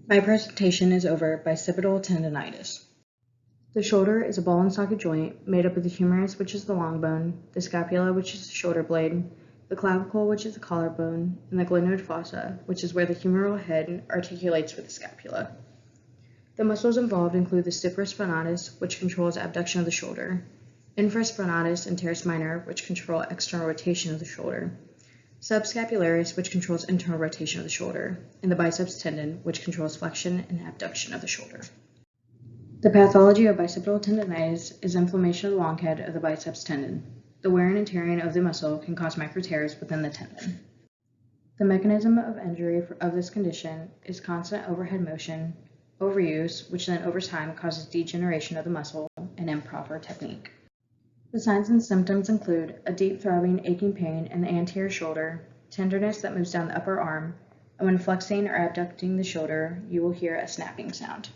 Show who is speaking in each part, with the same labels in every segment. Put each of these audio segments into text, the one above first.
Speaker 1: My presentation is over bicipital tendonitis. The shoulder is a ball and socket joint made up of the humerus, which is the long bone, the scapula, which is the shoulder blade, the clavicle, which is the collarbone, and the glenoid fossa, which is where the humeral head articulates with the scapula. The muscles involved include the supraspinatus, which controls abduction of the shoulder, infraspinatus and teres minor, which control external rotation of the shoulder, subscapularis, which controls internal rotation of the shoulder, and the biceps tendon, which controls flexion and abduction of the shoulder. The pathology of bicipital tendonitis is inflammation of the long head of the biceps tendon. The wear and tearing of the muscle can cause micro tears within the tendon. The mechanism of injury of this condition is constant overhead motion, overuse, which then over time causes degeneration of the muscle, and improper technique. The signs and symptoms include a deep throbbing, aching pain in the anterior shoulder, tenderness that moves down the upper arm, and when flexing or abducting the shoulder, you will hear a snapping sound.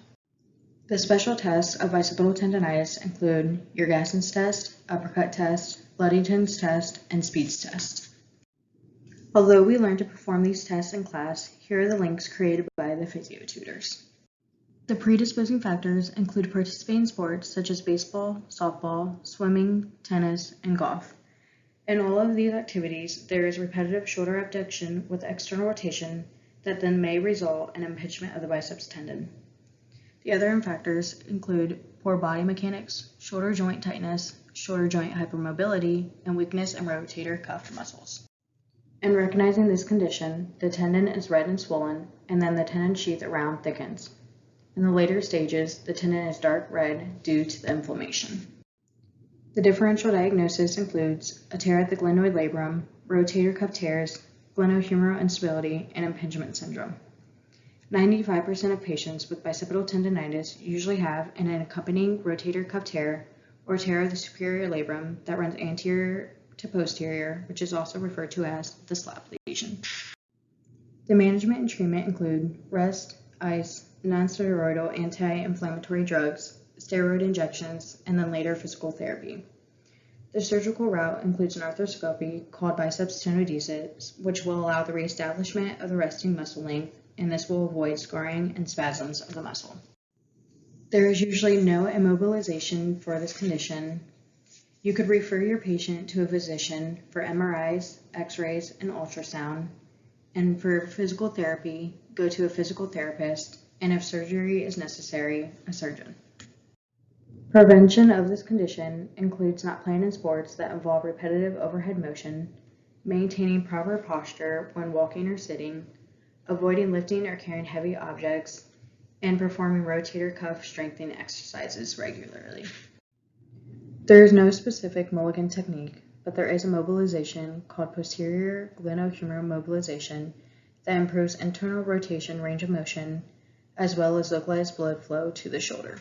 Speaker 1: The special tests of bicipital tendonitis include your Gassen's test, uppercut test, Ludington's test, and Speed's test. Although we learned to perform these tests in class, here are the links created by the physio tutors. The predisposing factors include participating sports such as baseball, softball, swimming, tennis, and golf. In all of these activities, there is repetitive shoulder abduction with external rotation that then may result in impingement of the biceps tendon. The other factors include poor body mechanics, shoulder joint tightness, shoulder joint hypermobility, and weakness in rotator cuff muscles. In recognizing this condition, the tendon is red and swollen, and then the tendon sheath around thickens. In the later stages, the tendon is dark red due to the inflammation. The differential diagnosis includes a tear at the glenoid labrum, rotator cuff tears, glenohumeral instability, and impingement syndrome. 95% of patients with bicipital tendonitis usually have an accompanying rotator cuff tear or tear of the superior labrum that runs anterior to posterior, which is also referred to as the slap lesion. The management and treatment include rest, ice, nonsteroidal anti-inflammatory drugs, steroid injections, and then later physical therapy. The surgical route includes an arthroscopy called biceps tenodesis, which will allow the reestablishment of the resting muscle length, and this will avoid scarring and spasms of the muscle. There is usually no immobilization for this condition. You could refer your patient to a physician for MRIs, X-rays, and ultrasound, and for physical therapy, go to a physical therapist, and if surgery is necessary, a surgeon. Prevention of this condition includes not playing in sports that involve repetitive overhead motion, maintaining proper posture when walking or sitting, avoiding lifting or carrying heavy objects, and performing rotator cuff strengthening exercises regularly. There is no specific Mulligan technique, but there is a mobilization called posterior glenohumeral mobilization that improves internal rotation range of motion, as well as localized blood flow to the shoulder.